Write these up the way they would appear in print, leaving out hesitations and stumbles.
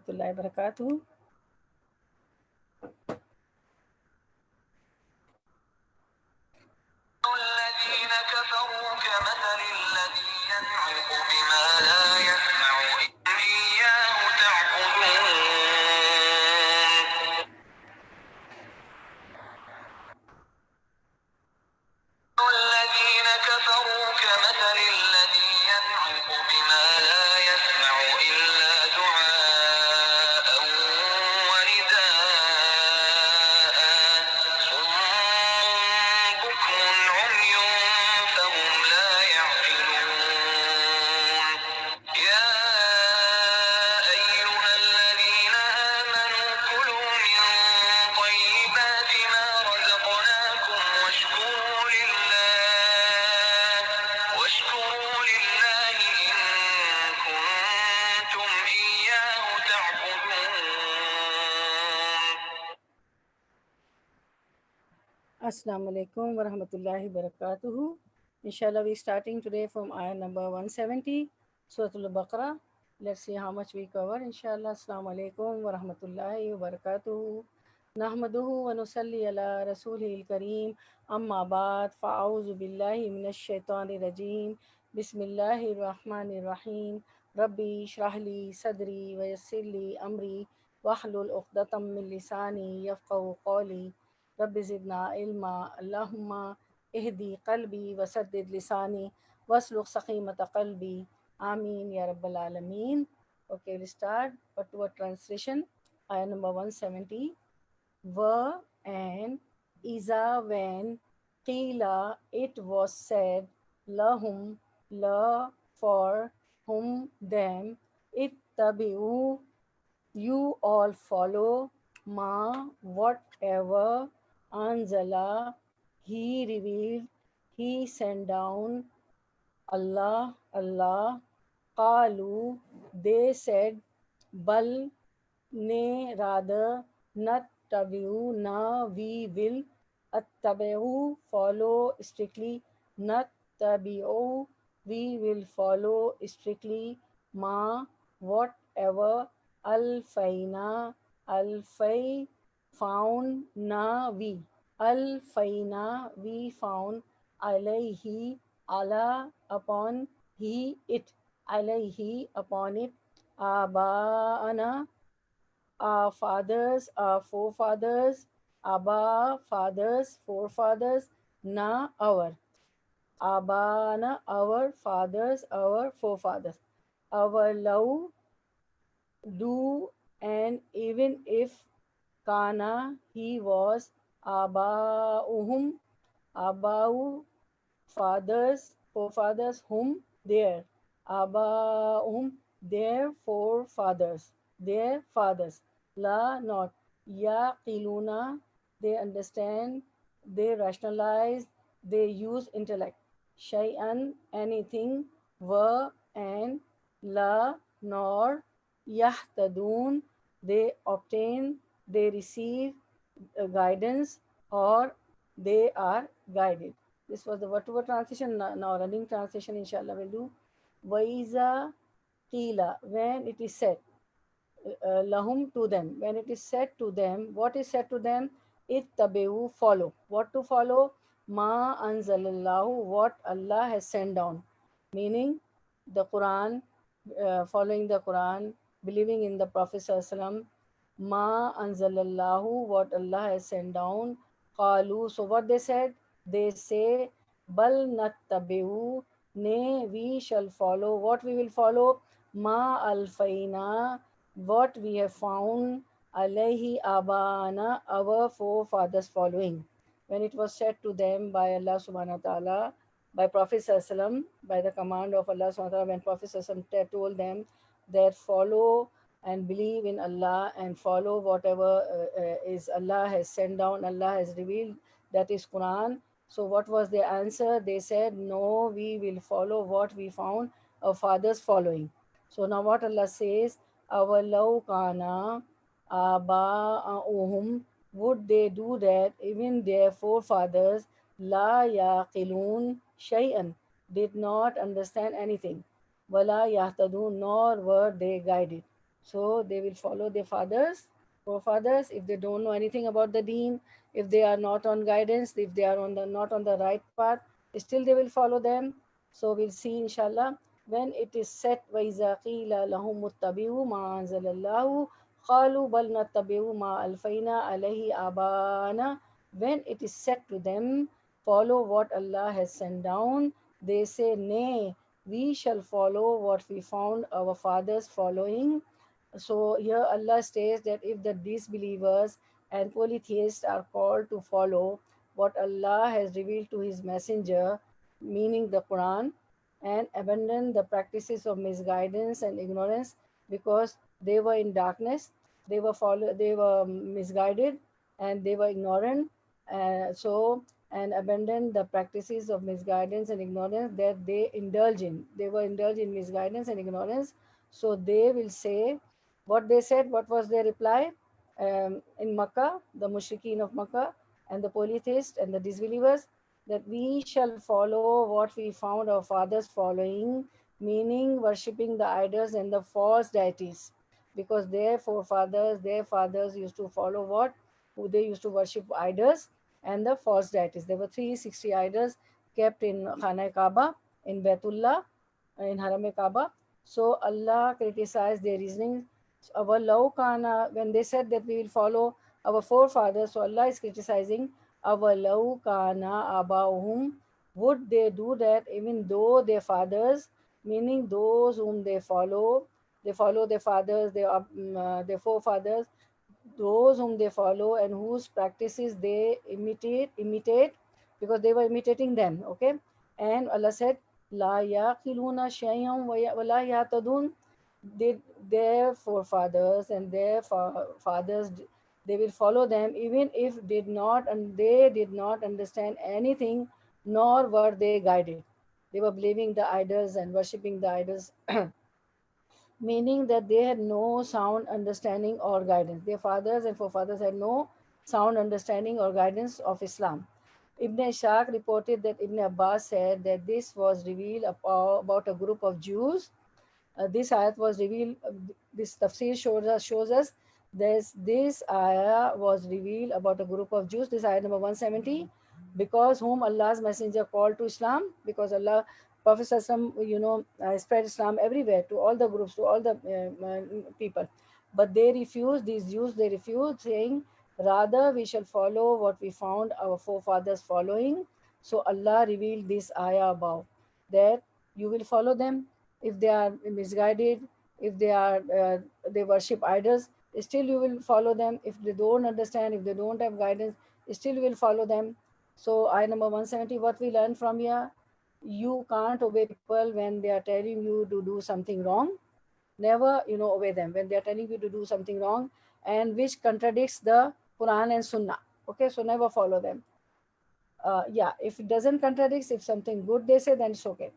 warahmatullahi wabarakatuh. الذين كفروا كمثل الذي ينعق بما لا يسمع إياه تعبدون الذين كفروا كمثل الذي ينعق بما لا يسمع إلا دعاء ونداء صم بكم عمي فهم لا يعقلون يا أيها الذين آمنوا كلوا من طيبات ما رزقناكم واشكروا لله إن كنتم إياه تعبدون. Assalamu alaikum warahmatullahi wabarakatuh. Inshallah, we're starting today from ayah number 170, Surah Al-Baqarah. Let's see how much we cover. Inshallah, Assalamu alaikum warahmatullahi wabarakatuh. Nahmaduhu wa nusalli ala rasulil kareem. Amma ba'd, fa'auzu billahi minash shaitanir rajim. Bismillahir rahmanir rahim. Rabbi shrahli sadri wa yassirli amri. Wahlul uqdatam min lisani yafqahu qawli. Rabbi ज़िदना इल्मा अल्लाहुम्मा इहदी क़ल्बी वसद्दिद लिसानी वस्लुक़ सक़ीमत क़ल्बी आमीन या rubble आलमीन. Okay, we'll start. But to a translation, ayah number 170. Were and Iza when Qila it was said lahum la for whom them ittabi'u you all follow ma whatever anzala he revealed he sent down Allah qalu they said bal ne rather not tabiu na we will attabi'u follow strictly not tabi'u we will follow strictly ma whatever alfaina alfai found na we found alayhi ala upon he it alayhi upon it abana our fathers, our forefathers, Abba, fathers, forefathers, na our. Abana, our fathers, our forefathers. Our love, do, and even if Kana, he was, Abauhum, Abau, fathers, forefathers, whom, their. Abauhum, their forefathers, their fathers. La, not. Yaqiluna, they understand, they rationalize, they use intellect. Shay'an, anything. Wa, and. La, nor. Yahtadun, they obtain, they receive guidance, or they are guided. This was the word to word translation. Now running translation, inshallah, will do. Waiza qila, when it is said, lahum, to them. When it is said to them, what is said to them? Ittabi'u, follow. What to follow? Ma anzalallahu, what Allah has sent down. Meaning the Quran, following the Quran, believing in the Prophet Sallallahu. Ma anzalallahu, what Allah has sent down. Qalu, so what they said? They say, bal nattabi'u, nay, we shall follow. What we will follow? Ma alfaina, what we have found, alayhi abana, our forefathers following. When it was said to them by Allah subhanahu wa ta'ala, by Prophet Sallallahu, by the command of Allah subhanahu wa ta'ala, when Prophet Sallallahu told them that follow and believe in Allah and follow whatever is Allah has sent down, Allah has revealed, that is Quran. So what was their answer? They said, no, we will follow what we found our fathers following. So now what Allah says, awalau kana aba'uhum, would they do that even their forefathers la yaqilun shay'an, did not understand anything, wala yahtadun, nor were they guided. So they will follow their fathers, forefathers, if they don't know anything about the deen, if they are not on guidance, if they are on the not on the right path, still they will follow them. So we'll see inshallah when it is set وَإِذَا قِيلَ لَهُمُ اتَّبِعُوا مَا أَنزَلَ اللَّهُ قَالُوا بَلْ نَتَّبِعُ مَا أَلْفَيْنَا عَلَيْهِ آبَاءَنَا. When it is said to them, follow what Allah has sent down, they say, nay, we shall follow what we found our fathers following. So here Allah states that if the disbelievers and polytheists are called to follow what Allah has revealed to His Messenger, meaning the Quran, and abandon the practices of misguidance and ignorance because they were in darkness, they were misguided, and they were ignorant. So and abandon the practices of misguidance and ignorance that they indulge in. They were indulged in misguidance and ignorance. So they will say, what they said, what was their reply? In Makkah, the mushrikeen of Makkah and the polytheists and the disbelievers, that we shall follow what we found our fathers following, meaning worshipping the idols and the false deities. Because their fathers used to follow what? Who they used to worship idols and the false deities. There were 360 idols kept in Khana Kaaba, in Baitullah, in Haram Kaaba. So Allah criticized their reasoning. Our law kana, when they said that we will follow our forefathers, so Allah is criticizing our law kana abahum. Would they do that even though their fathers, meaning those whom they follow their fathers, their forefathers, those whom they follow and whose practices they imitate because they were imitating them. Okay, and Allah said, "La yaqiluna shay'an wa la yahtadun." They, their forefathers and their fathers, they will follow them even if they did not understand anything, nor were they guided. They were believing the idols and worshipping the idols, meaning that they had no sound understanding or guidance. Their fathers and forefathers had no sound understanding or guidance of Islam. Ibn Ishaq reported that Ibn Abbas said that this was revealed about a group of Jews. This ayat was revealed, this tafsir shows us this ayah was revealed about a group of Jews, this ayah number 170, because whom Allah's messenger called to Islam, because Allah, Prophet Sallallahu spread Islam everywhere to all the groups, to all the people. But they refused, these Jews, they refused, saying, rather we shall follow what we found our forefathers following. So Allah revealed this ayah above, that you will follow them if they are misguided, if they worship idols, still you will follow them. If they don't understand, if they don't have guidance, still you will follow them. So ayah number 170, what we learn from here, you can't obey people when they are telling you to do something wrong. Never obey them when they are telling you to do something wrong and which contradicts the Quran and Sunnah. Okay, so never follow them. Yeah, if it doesn't contradict, if something good they say, then it's okay.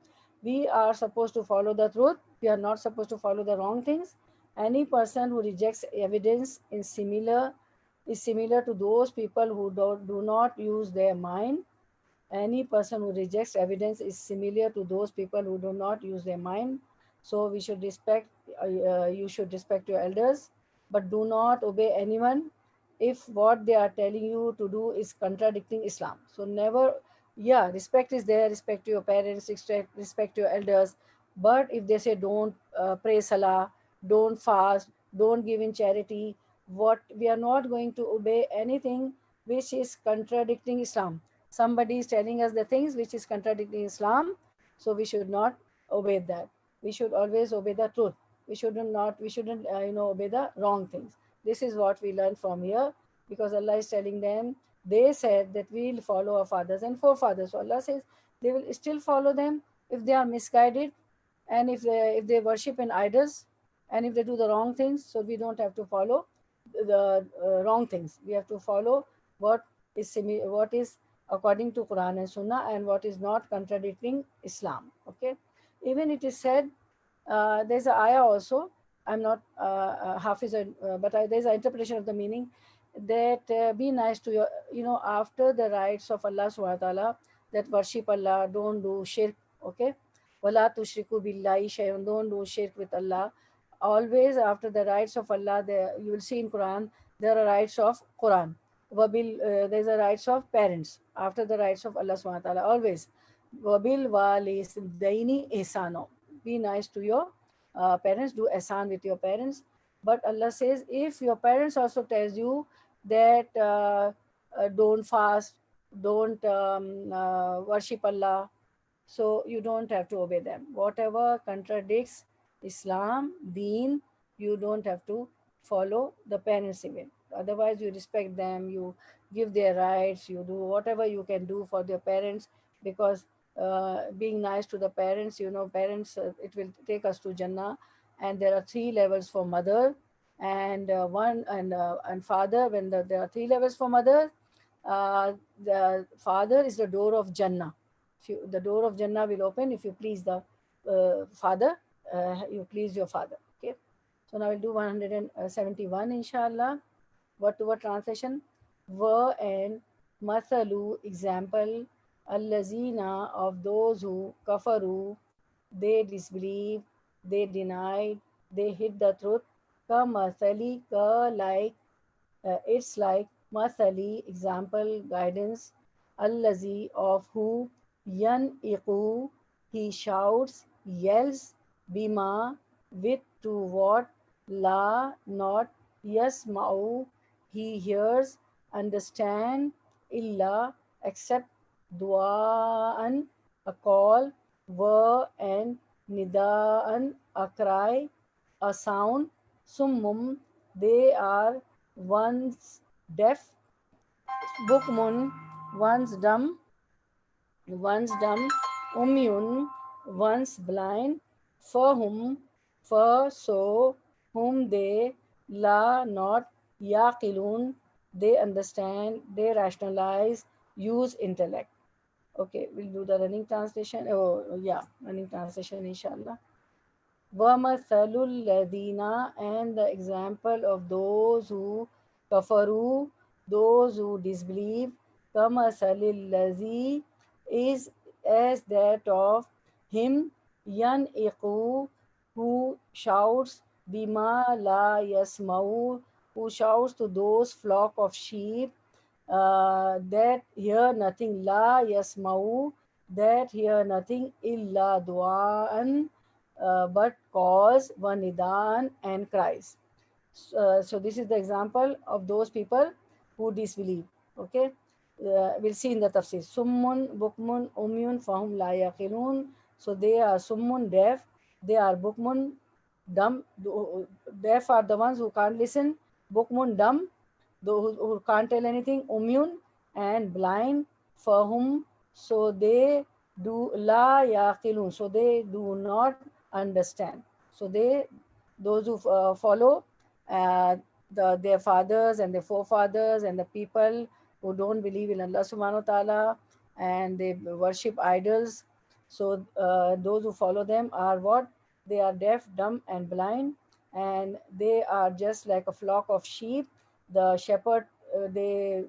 We are supposed to follow the truth. We are not supposed to follow the wrong things. Any person who rejects evidence is similar to those people who do not use their mind. Any person who rejects evidence is similar to those people who do not use their mind. So we should respect, you should respect your elders, but do not obey anyone if what they are telling you to do is contradicting Islam. So never, yeah, respect is there, respect to your parents, respect to your elders. But if they say don't pray salah, don't fast, don't give in charity, what we are not going to obey anything which is contradicting Islam. Somebody is telling us the things which is contradicting Islam, so we should not obey that. We should always obey the truth. We shouldn't obey the wrong things. This is what we learn from here, because Allah is telling them, they said that we will follow our fathers and forefathers. So Allah says they will still follow them if they are misguided, and if they worship in idols, and if they do the wrong things. So we don't have to follow the wrong things. We have to follow what what is according to Quran and Sunnah, and what is not contradicting Islam. Okay, even it is said, there's an ayah also. I'm not Hafiz, but there's an interpretation of the meaning that be nice to your, after the rights of Allah subhanahu wa ta'ala, that worship Allah, don't do shirk. Okay, wala tushriku billahi shay'un, don't do shirk with Allah. always after the rights of Allah, there you will see in Quran there are rights of Quran. Wabil, there's a rights of parents after the rights of Allah subhanahu wa ta'ala. Always. Wabil walidaini ihsano. Be nice to your parents, do ihsan with your parents. But Allah says, if your parents also tells you that don't fast, don't worship Allah, so you don't have to obey them. Whatever contradicts Islam, Deen, you don't have to follow the parents even. Otherwise, you respect them, you give their rights, you do whatever you can do for their parents, because being nice to the parents, parents, it will take us to Jannah. And there are three levels for mother, and one and father. When there are three levels for mother, the father is the door of Jannah. The door of Jannah will open if you please the father, you please your father. Okay. So now we'll do 171, inshallah. Word to word translation. Were and mathalu, example. Allazina, of those who kafaru, they disbelieve, they denied, they hid the truth. Ka mathali, ka like, it's like Mathali, example, guidance, Allazi, of who, Yan Iqu, he shouts, yells, Bima, with to what, La, not, Yasma'u, he hears, understand, Illa, except, Dua'an, a call, Wa, and Nida'an, a cry, a sound, Summum, they are once deaf, bukmun, once dumb, umyun, once blind, for whom, for so, whom they, la, not, yaqilun, they understand, they rationalize, use intellect. Okay, we'll do the running translation. Oh, yeah, running translation, inshallah. وَمَثَلُ الَّذِينَ, and the example of those who kafaru, those who disbelieve, كَمَثَلِ الَّذِي, is as that of him, yan'iqu, who shouts, bima la yasma'u, who shouts to those flock of sheep that hear nothing, la yasma'u, that hear nothing, illa du'an, but cause vanidan and cries. So this is the example of those people who disbelieve. Okay, we'll see in the tafsir. Summun, bukmun, umyun, fahum la yaqilun. So they are summun, deaf. They are bukmun, dumb. Deaf are the ones who can't listen. Bukmun, dumb, those who can't tell anything. Umyun, and blind. Fahum, so they do la yaqilun. So they do not understand. So those who follow uh, their fathers and their forefathers and the people who don't believe in Allah subhanahu wa ta'ala, and they worship idols. So those who follow them are what? They are deaf, dumb, and blind, and they are just like a flock of sheep. The shepherd, they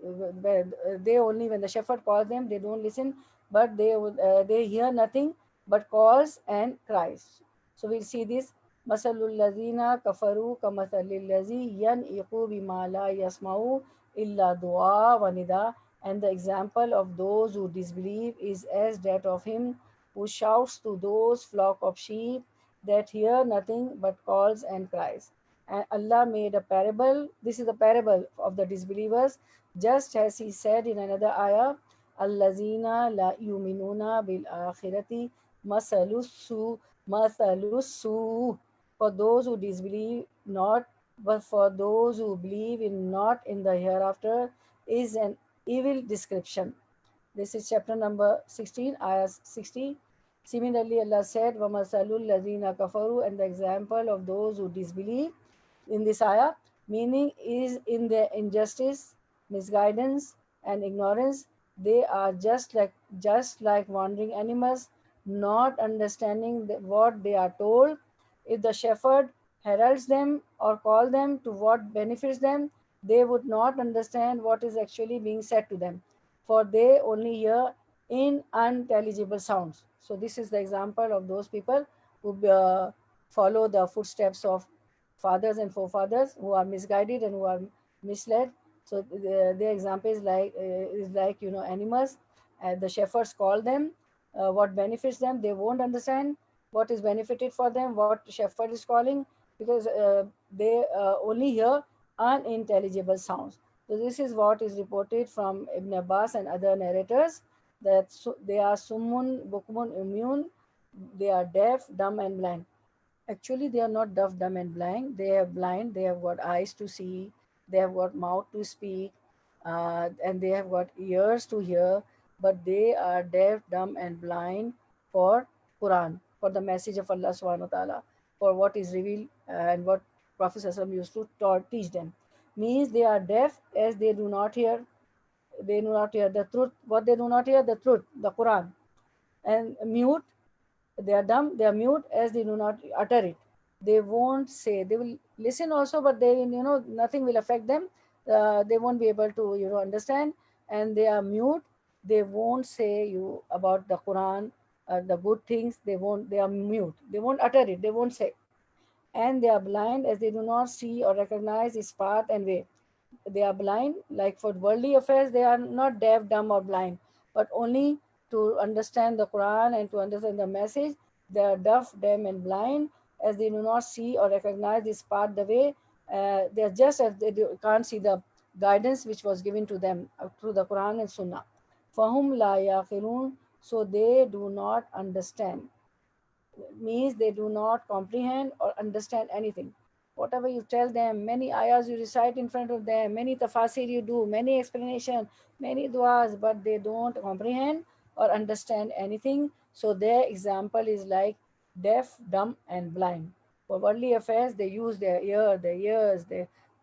only, when the shepherd calls them, they don't listen, but they hear nothing but calls and cries. So we'll see this. Masalul lazina kafaru kamasalil lazi yan'iqu bima la yasma'u illa dua wa nida. And the example of those who disbelieve is as that of him who shouts to those flock of sheep that hear nothing but calls and cries. And Allah made a parable. This is the parable of the disbelievers, just as He said in another ayah, Allazina la yuminuna bil akhirati masalusu masalusu. For those who disbelieve not, but for those who believe in not in the hereafter, is an evil description. This is chapter number 16, ayah 60. Similarly, Allah said, وَمَثَلُ الَّذِينَ كَفَرُوا, and the example of those who disbelieve in this ayah, meaning is in their injustice, misguidance, and ignorance. They are just like wandering animals, not understanding what they are told. If the shepherd heralds them or call them to what benefits them, they would not understand what is actually being said to them, for they only hear unintelligible sounds. So this is the example of those people who follow the footsteps of fathers and forefathers who are misguided and who are misled. So their example is like, you know, animals. The shepherds call them. What benefits them, they won't understand what is benefited for them, what shepherd is calling, because they only hear unintelligible sounds. So this is what is reported from Ibn Abbas and other narrators, that they are summun, bukmun, immune, they are deaf, dumb, and blind. Actually, they are not deaf, dumb, and blind. They are blind. They have got eyes to see. They have got mouth to speak, and they have got ears to hear. But they are deaf, dumb, and blind for Quran, for the message of Allah Subhanahu wa Taala, for what is revealed and what Prophet Sallallahu used to teach them. Means they are deaf as they do not hear. They do not hear the truth. What they do not hear, the truth, the Quran, and mute, they are dumb, they are mute as they do not utter it. They won't say, they will listen also, but they, you know, nothing will affect them. They won't be able to, you know, understand, and they are mute. They won't say you about the Quran, the good things. They won't, they are mute. They won't utter it, they won't say. And they are blind as they do not see or recognize its path and way. They are blind, like for worldly affairs, they are not deaf, dumb, or blind, but only to understand the Quran and to understand the message. They are deaf, dumb, and blind as they do not see or recognize this path, the way. They are just as they can't see the guidance which was given to them through the Quran and Sunnah. Fahum la yaqilun, so they do not understand, means they do not comprehend or understand anything. Whatever you tell them, many ayahs you recite in front of them, many tafasir you do, many explanation, many du'as, but they don't comprehend or understand anything. So their example is like deaf, dumb, and blind. For worldly affairs, they use their ear, their ears,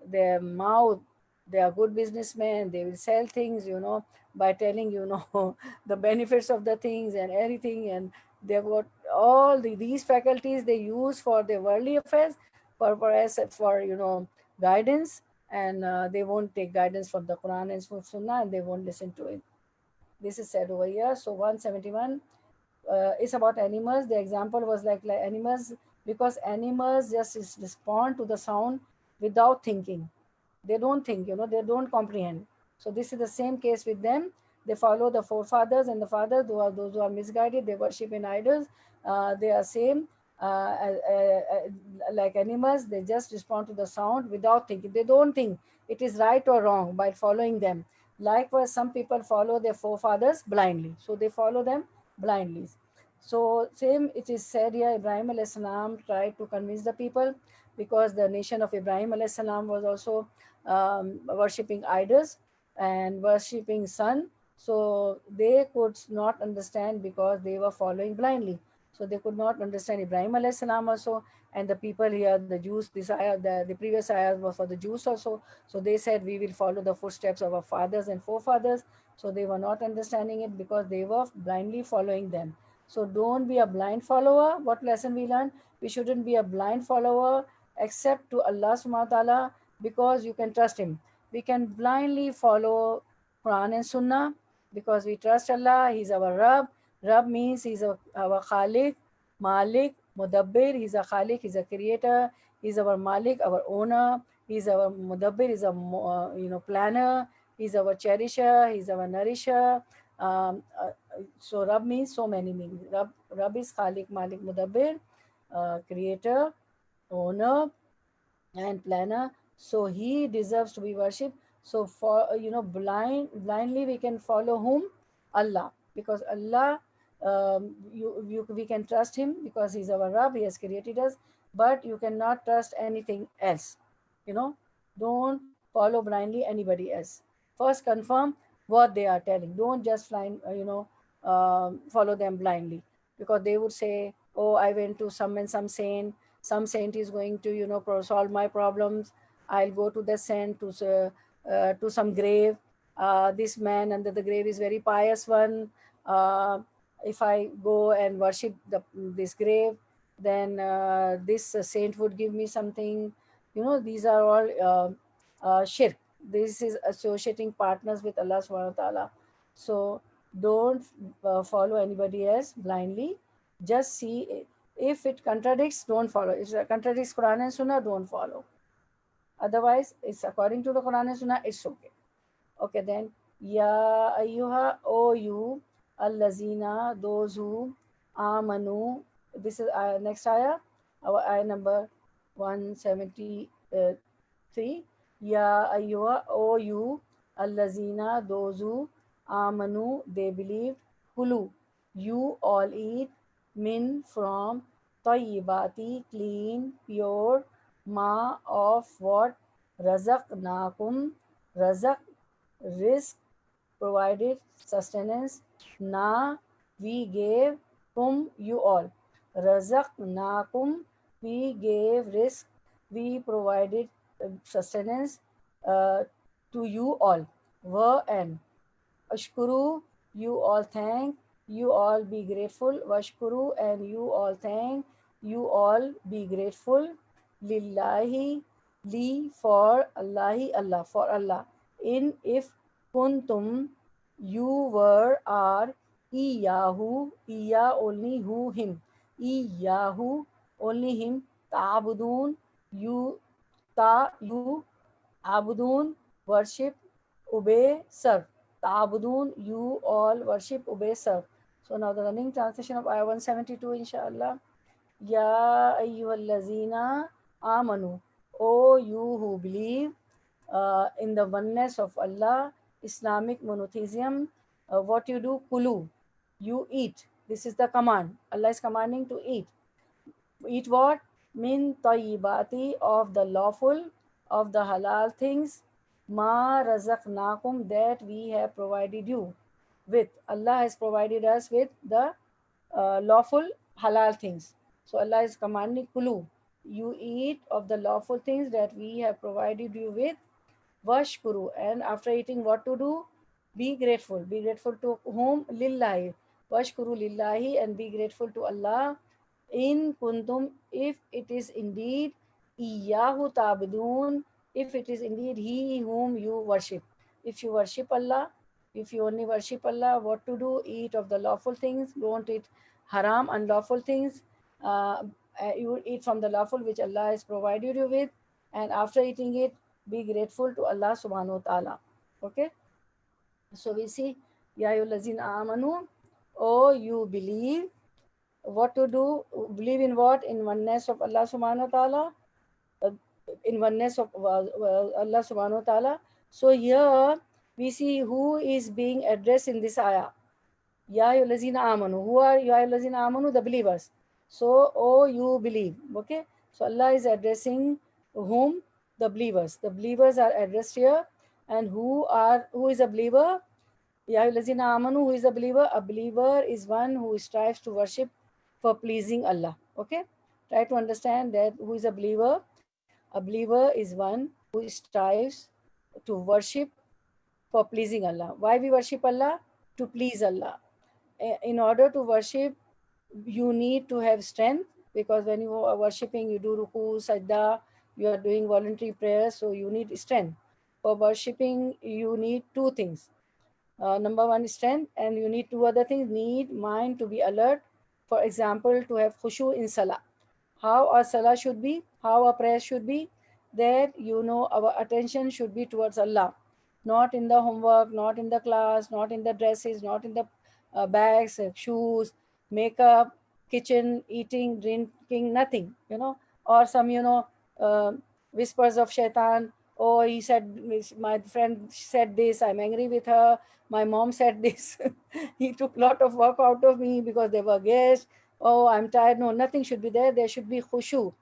their mouth. They are good businessmen. They will sell things, you know, by telling, you know, the benefits of the things and everything. And they've got all these faculties they use for their worldly affairs, for you know, guidance. And they won't take guidance from the Quran and Sunnah, and they won't listen to it. This is said over here. So 171 is about animals. The example was like animals, because animals just respond to the sound without thinking. They don't think, you know, they don't comprehend. So this is the same case with them. They follow the forefathers and the fathers, who are those who are misguided. They worship in idols. They are same, like animals. They just respond to the sound without thinking. They don't think it is right or wrong by following them. Likewise, some people follow their forefathers blindly, so they follow them blindly. So same it is said here, Ibrahim alayhi salam tried to convince the people, because the nation of Ibrahim alayhi salam was also worshipping idols and worshipping sun. So they could not understand because they were following blindly. So they could not understand Ibrahim alayhi salam also. And the people here, the Jews, this ayah, the previous ayah was for the Jews also. So they said, we will follow the footsteps of our fathers and forefathers. So they were not understanding it because they were blindly following them. So don't be a blind follower. What lesson we learned? We shouldn't be a blind follower except to Allah subhanahu wa ta'ala, because you can trust him. We can blindly follow Quran and Sunnah because we trust Allah. He's our Rabb. Rabb means he's our Khalik, Malik, Mudabbir. He's a Khalik, he's a creator. He's our Malik, our owner. He's our Mudabbir, he's a planner. He's our cherisher. He's our nourisher. So Rabb means so many meanings. Rabb is Khalik, Malik, Mudabbir, creator, owner, and planner. So he deserves to be worshipped. So for blindly we can follow whom? Allah, because Allah, we can trust him because he's our Rabb, he has created us. But you cannot trust anything else. you know don't follow blindly anybody else. First confirm what they are telling. Don't just follow them blindly, because they would say, oh, I went to some saint. Some saint is going to solve my problems. I'll go to the saint, to some grave. This man under the grave is very pious one. If I go and worship this grave, then this saint would give me something. These are all shirk. This is associating partners with Allah subhanahu wa ta'ala. So don't follow anybody else blindly. Just see, If it contradicts, don't follow. If it contradicts Quran and Sunnah, don't follow. Otherwise, it's according to the Quran and Sunnah, it's okay. Okay, then. Ya ayyuha, O you, allazina, those who, amanu. This is next ayah, our ayah number 173. Ya ayyuha, O you, allazina, those who, amanu, they believe. Kulu, you all eat. Min, from. Tayyibati, clean, pure. Ma, of what. Razaqnakum, razaq, risk, provided, sustenance. Na, we gave. Kum, you all. Razaqnakum, we gave risk, we provided sustenance uh, to you all. Wa, and. Ashkuru, you all thank, you all be grateful. Washkuru, and you all thank, you all be grateful. Lillahi, li, for Allahi, Allah, for Allah. In, if, kuntum, you were, are, iyahu, iya, only who, him. Iyahu, only him. Ta'budun, you, you, abudun, worship, obey, serve. Ta'budun, you all worship, obey, serve. So now the running translation of ayah 172, inshallah. Ya ayyuhallazina amanu. O you who believe in the oneness of Allah, Islamic monotheism, what you do, kulu, you eat. This is the command. Allah is commanding to eat. Eat what? Min tayyibati, of the lawful, of the halal things. Ma razaqnakum, that we have provided you with. Allah has provided us with the lawful halal things. So Allah is commanding kulu. You eat of the lawful things that we have provided you with. Washkuru, and after eating, what to do? Be grateful. Be grateful to whom? Lillahi. Washkuru lillahi, and be grateful to Allah. In kuntum, if it is indeed, iyahu tabidun, if it is indeed He whom you worship. If you worship Allah, if you only worship Allah, what to do? Eat of the lawful things. Don't eat haram, unlawful things. Uh, you eat from the lawful which Allah has provided you with, and after eating it, be grateful to Allah subhanahu wa ta'ala. Okay, so we see, Ya ayyuhallazina amanu, oh you believe. What to do? Believe in what? In oneness of Allah subhanahu wa ta'ala, uh, in oneness of Allah subhanahu wa ta'ala. So here we see who is being addressed in this ayah. Ya ayyuhallazina amanu. Who are ya ayyuhallazina amanu? The believers. So, oh you believe. Okay, so Allah is addressing whom? The believers. The believers are addressed here. And who is a believer? Ya ayyuhallazina amanu, who is a believer? A believer is one who strives to worship for pleasing Allah. Okay, try to understand that who is a believer. A believer is one who strives to worship for pleasing Allah. Why we worship Allah? To please Allah. In order to worship, you need to have strength, because when you are worshipping, you do ruku, sajda, you are doing voluntary prayers, so you need strength. For worshipping, you need two things. Number one is strength, and you need two other things. Need mind to be alert. For example, to have khushu in salah. How our salah should be, how our prayer should be, that our attention should be towards Allah, not in the homework, not in the class, not in the dresses, not in the bags, shoes, makeup, kitchen, eating, drinking, nothing, or some, uh, whispers of shaitan. Oh, he said, my friend said this, I'm angry with her. My mom said this. He took lot of work out of me because they were guests. Oh, I'm tired. No, nothing should be there. There should be khushu.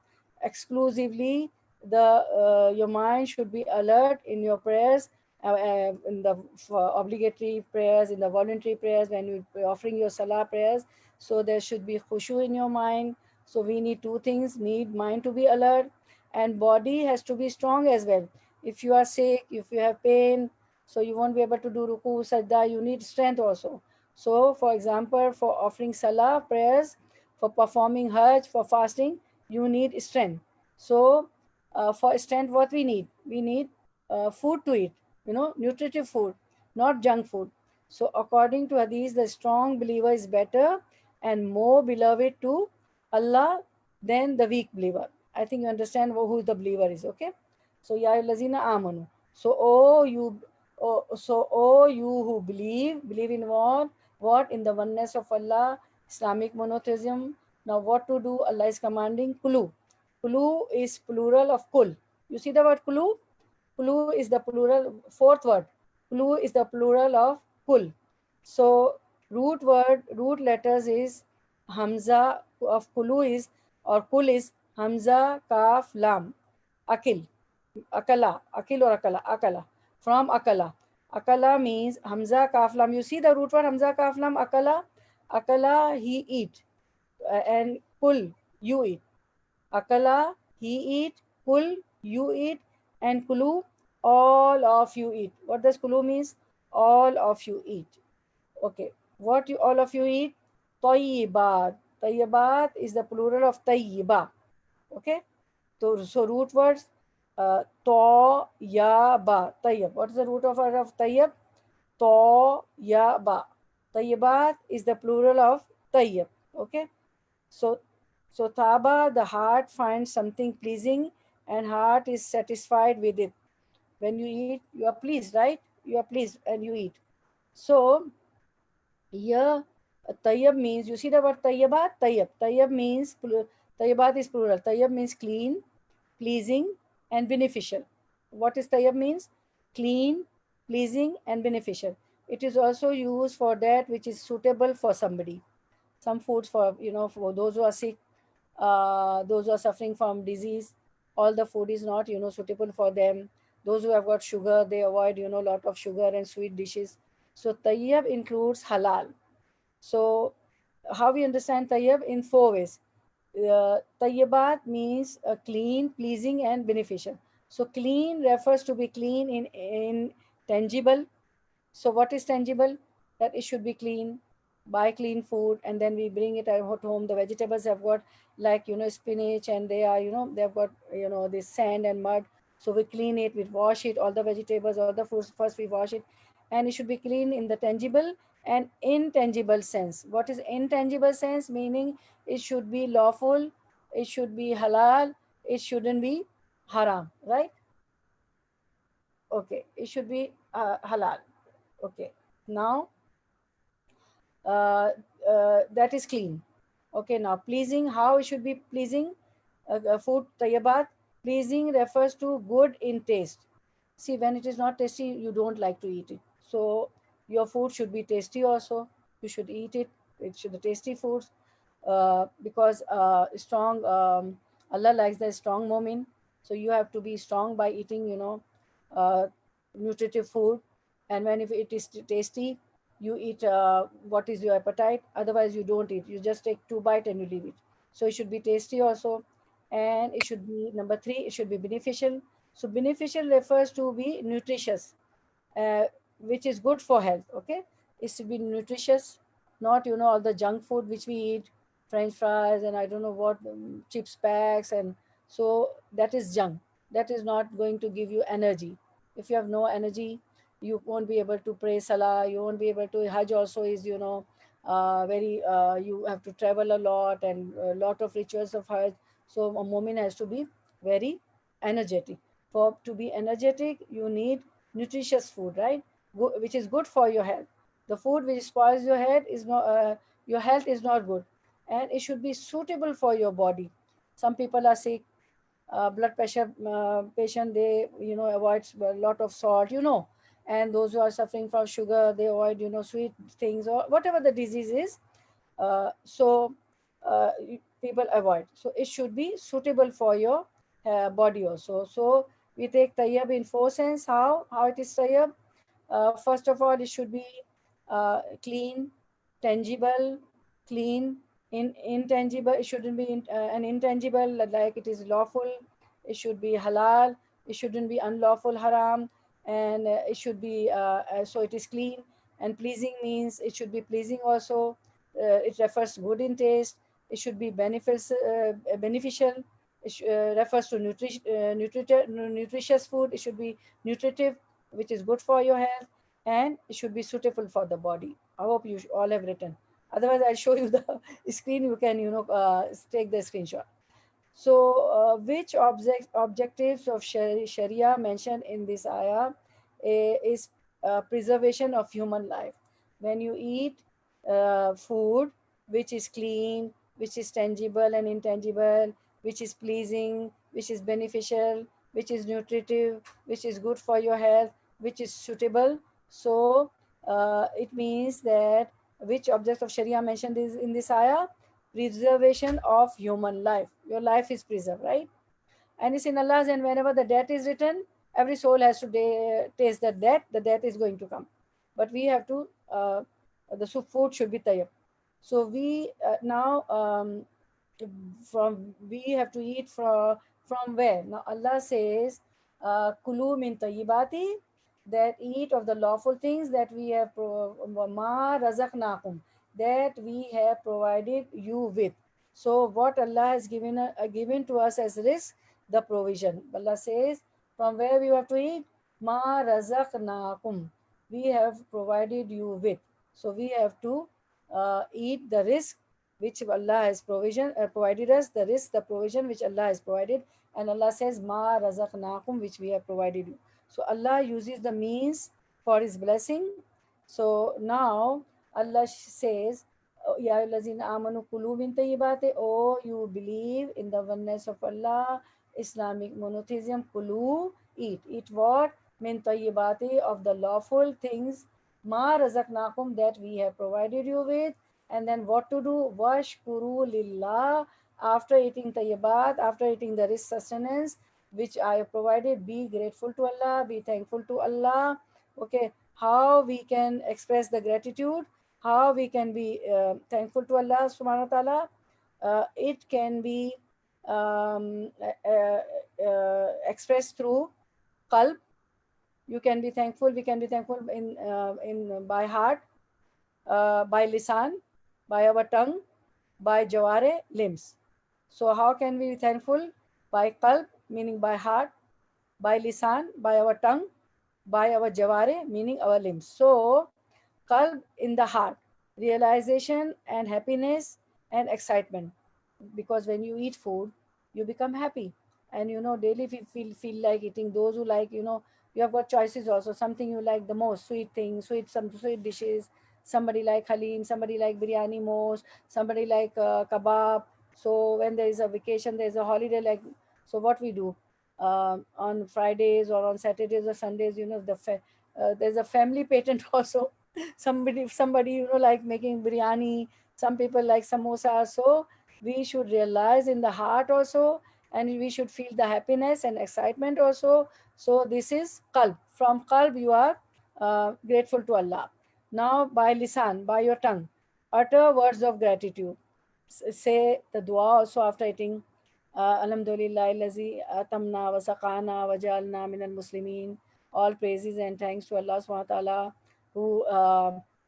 Exclusively, your mind should be alert in your prayers, in the obligatory prayers, in the voluntary prayers, when you're offering your salah prayers. So there should be khushu in your mind. So we need two things. Need mind to be alert, and body has to be strong as well. If you are sick, if you have pain, so you won't be able to do ruku, sajda, you need strength also. So for example, for offering salah prayers, for performing hajj, for fasting, you need strength. So for strength, what we need? We need food to eat, nutritive food, not junk food. So according to hadith, the strong believer is better and more beloved to Allah, then the weak believer. I think you understand who the believer is, okay? So, Ya lazina amanu. So, oh you who believe in what? What? In the oneness of Allah, Islamic monotheism. Now, what to do? Allah is commanding kulu. Kulu is plural of kul. You see the word kulu? Kulu is the plural, fourth word. Kulu is the plural of kul. So root letters is Hamza of Kulu is, or Kul is Hamza, Kaf, Lam, Akil, Akala, Akil or Akala, Akala, from Akala. Akala means Hamza, Kaf, Lam. You see the root word Hamza, Kaf, Lam, Akala. Akala, he eat, and Kul, you eat. Akala, he eat, Kul, you eat, and Kulu, all of you eat. What does Kulu means? All of you eat. Okay. What you all of you eat? Tayyibat. Tayyibat is the plural of tayyiba. Okay. So root words to ya ba tayyib. What is the root of word of tayyib? To ya ba. Tayyibat is the plural of tayyib. Okay. So so taba, the heart finds something pleasing and heart is satisfied with it. When you eat, you are pleased, right? You are pleased and you eat. So here, tayyib means, you see the word tayyibat? Tayyib. Tayyib means, tayyibat is plural. Tayyib means clean, pleasing, and beneficial. What is tayyib means? Clean, pleasing, and beneficial. It is also used for that which is suitable for somebody. Some foods for, for those who are sick, those who are suffering from disease, all the food is not, suitable for them. Those who have got sugar, they avoid, lot of sugar and sweet dishes. So tayyib includes halal. So, how we understand tayyib in four ways. Tayyibat means clean, pleasing, and beneficial. So, clean refers to be clean in tangible. So, what is tangible? That it should be clean. Buy clean food, and then we bring it at home. The vegetables have got, like, spinach, and they are, they have got, this sand and mud. So we clean it, we wash it, all the vegetables, all the foods. First we wash it, and it should be clean in the tangible and intangible sense. What is intangible sense? Meaning it should be lawful, it should be halal, it shouldn't be haram, right? Okay, it should be halal. Okay, now uh, that is clean. Okay, now pleasing, how it should be pleasing? Food tayyibat, pleasing refers to good in taste. See, when it is not tasty, you don't like to eat it. So your food should be tasty also. You should eat it. It should be tasty foods, because strong. Allah likes the strong moment. So you have to be strong by eating, uh, nutritive food. And when if it is tasty, you eat what is your appetite. Otherwise, you don't eat. You just take two bite and you leave it. So it should be tasty also, and it should be number three. It should be beneficial. So beneficial refers to be nutritious, uh, which is good for health. Okay, it should be nutritious, not all the junk food which we eat, French fries and I don't know what, chips packs, and so that is junk. That is not going to give you energy. If you have no energy, you won't be able to pray salah. You won't be able to hajj. Also is very you have to travel a lot and a lot of rituals of hajj. So a moment has to be very energetic. For to be energetic, you need nutritious food, right? Which is good for your health. The food which spoils your head is not, your health is not good, and it should be suitable for your body. Some people are sick, blood pressure patient, they avoid a lot of salt, and those who are suffering from sugar, they avoid sweet things or whatever the disease is. People avoid. So it should be suitable for your body also. So we take tayyib in four sense. How it is tayyib? First of all, it should be clean, tangible, clean, intangible. It shouldn't be an intangible, like it is lawful. It should be halal. It shouldn't be unlawful, haram, and it should be so it is clean. And pleasing means it should be pleasing also. It refers to good in taste. It should be beneficial. It refers to nutritious food. It should be nutritive, which is good for your health, and it should be suitable for the body. I hope you all have written. Otherwise, I'll show you the screen. You can, take the screenshot. So, which objectives of Sharia mentioned in this ayah is preservation of human life. When you eat food which is clean, which is tangible and intangible, which is pleasing, which is beneficial, which is nutritive, which is good for your health, which is suitable. So, it means that which object of Sharia mentioned is in this ayah? Preservation of human life. Your life is preserved, right? And it's in Allah's, and whenever the death is written, every soul has to taste the death. The death is going to come, but we have to. The food should be tayyib. So we now from we have to eat from where? Now Allah says, "Kulu min tayyibati," that eat of the lawful things that we have ma razaqnakum, that we have provided you with. So what Allah has given to us as risk, the provision. Allah says, from where we have to eat? Ma razaqnakum. We have provided you with. So we have to eat the risk which Allah has provided us, the risk, the provision which Allah has provided. And Allah says, Ma razaqnakum, which we have provided you. So Allah uses the means for His blessing. So now Allah says, Ya lazina amanu kulu min tayyibati, oh you believe in the oneness of Allah, Islamic monotheism, kulu, eat. Eat what? Min tayyibati, of the lawful things, ma razaqnakum, that we have provided you with. And then what to do? Washkuru lillah, after eating tayyibat, after eating the rich sustenance which I have provided, be grateful to Allah, be thankful to Allah. Okay, how we can express the gratitude, how we can be thankful to Allah subhanahu wa ta'ala. It can be expressed through qalb. You can be thankful, we can be thankful in by heart, by lisan, by our tongue, by jaware, limbs. So how can we be thankful? By qalb, meaning by heart, by lisan, by our tongue, by our jaware, meaning our limbs. So qalb, in the heart, realization and happiness and excitement. Because when you eat food, you become happy. And daily if you feel like eating, those who like, you have got choices also. Something you like the most, sweet things, some sweet dishes. Somebody like halim, somebody like biryani most, somebody like kebab. So when there is a vacation, there is a holiday, like, so what we do on Fridays or on Saturdays or Sundays, there's a family patent also. Somebody like making biryani. Some people like samosa. So we should realize in the heart also, and we should feel the happiness and excitement also. So this is qalb. From qalb you are grateful to Allah. Now by lisan, by your tongue, utter words of gratitude. Say the dua also after eating. Alhamdulillah lazi atamna wa saqana wa jalna min al muslimin. All praises and thanks to Allah subhanahu wa ta'ala, who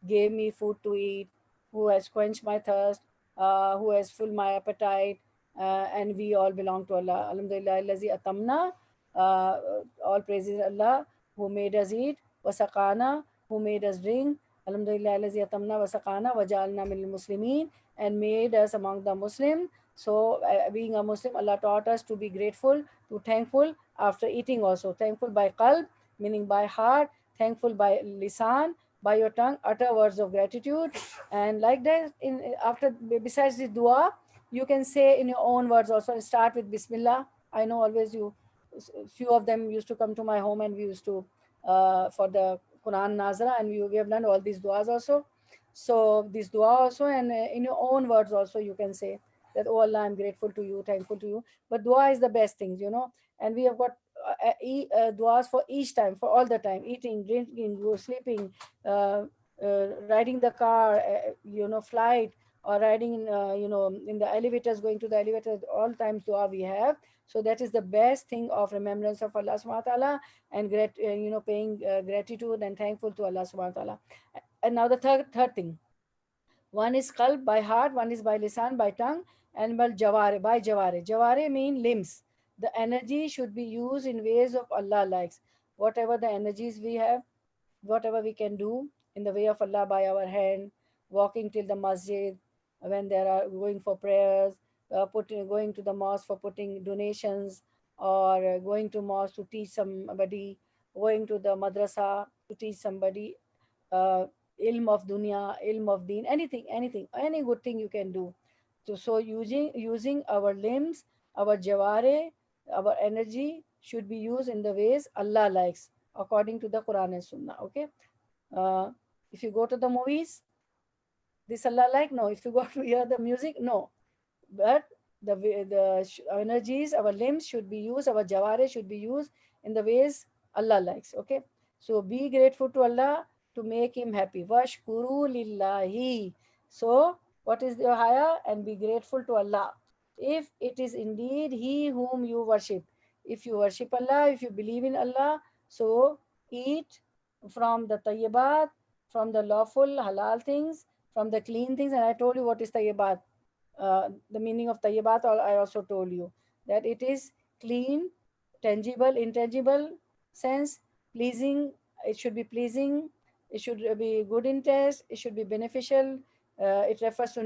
gave me food to eat, who has quenched my thirst, who has filled my appetite, and we all belong to Allah. Alhamdulillah lazi atamna. All praises Allah who made us eat. Wasaqana, who made us drink. Alhamdulillah lazi atamna wasaqana wajalna min muslimin, and made us among the Muslim. So being a Muslim, Allah taught us to be grateful, to thankful after eating also. Thankful by qalb, meaning by heart. Thankful by lisan, by your tongue, utter words of gratitude. And like that, after, besides the dua, you can say in your own words also. Start with Bismillah. I know always few of them used to come to my home, and we used to for the Quran Nazara, and we have done all these duas also. So this dua also, and in your own words also, you can say that, oh Allah, I'm grateful to you, thankful to you. But dua is the best things. And we have got duas for each time, for all the time: eating, drinking, sleeping, riding the car, flight, or riding in the elevators, going to the elevators. All times dua we have. So that is the best thing of remembrance of Allah subhanahu wa ta'ala, and paying gratitude and thankful to Allah subhanahu wa ta'ala. And now the third thing. One is qalb, by heart. One is by lisan, by tongue. And by jaware, by jaware. Jaware mean limbs. The energy should be used in ways of Allah likes. Whatever the energies we have, whatever we can do in the way of Allah, by our hand, walking till the masjid when they are going for prayers, going to the mosque for putting donations, or going to mosque to teach somebody, going to the madrasa to teach somebody uh, ilm of dunya, ilm of deen, anything, any good thing you can do. So using our limbs, our jaware, our energy should be used in the ways Allah likes, according to the Quran and Sunnah. Okay. Uh, if you go to the movies, this Allah like? No. If you go to hear the music, no. But the energies, our limbs should be used, our jaware should be used in the ways Allah likes. Okay. So be grateful to Allah to make him happy. Washkuru lillahi. So what is the higher? And be grateful to Allah. If it is indeed He whom you worship. If you worship Allah, if you believe in Allah, so eat from the tayyibat, from the lawful halal things, from the clean things. And I told you what is tayyibat. The meaning of tayyibat, I also told you that it is clean, tangible, intangible sense, pleasing. It should be pleasing. It should be good in taste. It should be beneficial. It refers to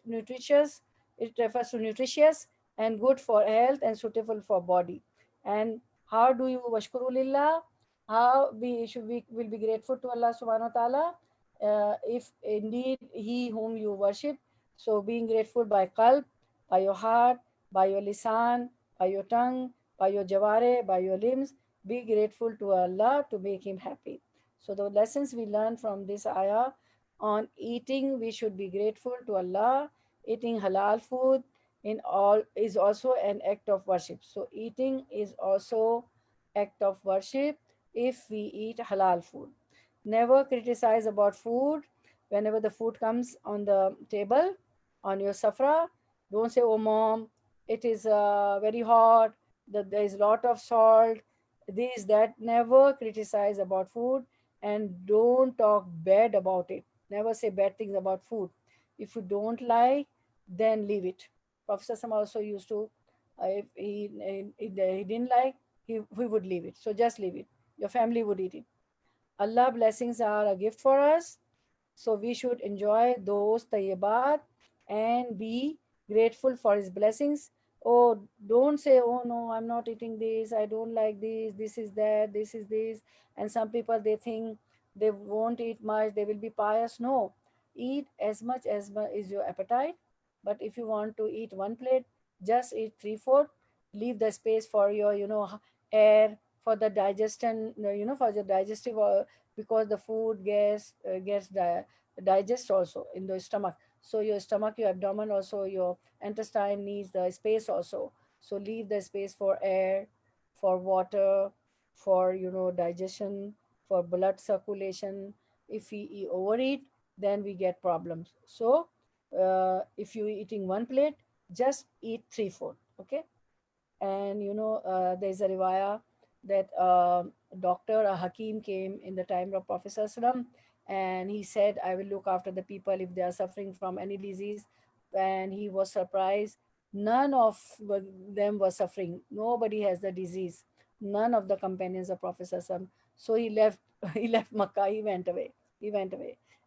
nutritious. It refers to nutritious and good for health and suitable for body. And how do you washkuru lillah? How we should be will be grateful to Allah subhanahu wa taala if indeed He whom you worship. So being grateful by qalb, by your heart, by your lisan, by your tongue, by your jaware, by your limbs, be grateful to Allah to make Him happy. So the lessons we learn from this ayah: on eating, we should be grateful to Allah. Eating halal food in all is also an act of worship. So eating is also act of worship if we eat halal food. Never criticize about food. Whenever the food comes on the table, on your safra, don't say, "Oh, mom, it is very hot. That there is a lot of salt." This that. Never criticize about food, and don't talk bad about it. Never say bad things about food. If you don't like, then leave it. Professor Sam also used to, if he didn't like, he would leave it. So just leave it. Your family would eat it. Allah blessings are a gift for us. So we should enjoy those tayyibat and be grateful for his blessings. Oh, don't say, "Oh no, I'm not eating this, I don't like this is that, this is this." And some people, they think they won't eat much, they will be pious. No, eat as much as is your appetite. But if you want to eat one plate, just eat three-fourth. Leave the space for your, air, for the digestion, for the digestive, because the food gets digest also in the stomach. So your stomach, your abdomen, also your intestine needs the space also. So leave the space for air, for water, for digestion, for blood circulation. If we overeat, then we get problems. So if you eating one plate, just eat three-fourth. Okay. And there's a riwayah that doctor, a hakim, came in the time of Prophet ﷺ, and he said, "I will look after the people if they are suffering from any disease." And he was surprised, none of them was suffering, nobody has the disease, none of the companions of Prophet ﷺ. So he left he left Makkah, he went away.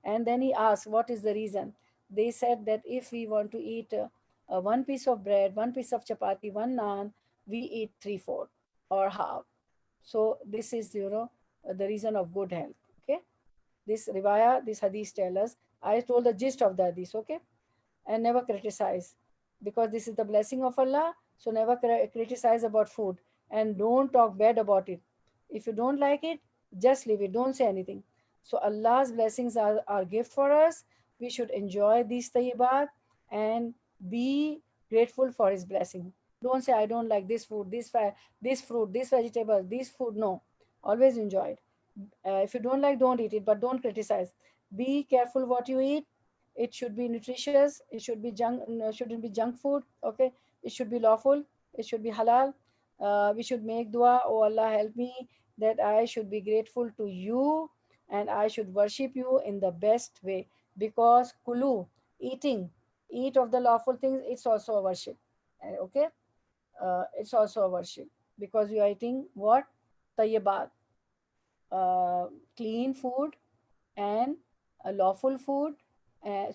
And then he asked, "What is the reason?" They said that if we want to eat one piece of bread, one piece of chapati, one naan, we eat three-fourth or half. So this is, the reason of good health. Okay. This riwayah, this hadith tell us. I told the gist of the hadith. Okay. And never criticize, because this is the blessing of Allah. So never criticize about food, and don't talk bad about it. If you don't like it, just leave it. Don't say anything. So Allah's blessings are our gift for us. We should enjoy these tayyibat and be grateful for His blessing. Don't say, "I don't like this food, this fruit, this vegetable, this food." No, always enjoy it. If you don't like, don't eat it, but don't criticize. Be careful what you eat. It should be nutritious. It should be junk. No, shouldn't be junk food. Okay. It should be lawful. It should be halal. We should make dua. Oh Allah, help me that I should be grateful to you, and I should worship you in the best way. Because kulu, eating, eat of the lawful things. It's also a worship. Okay. It's also a worship, because you are eating what? Tayyibat, uh, clean food, and a lawful food,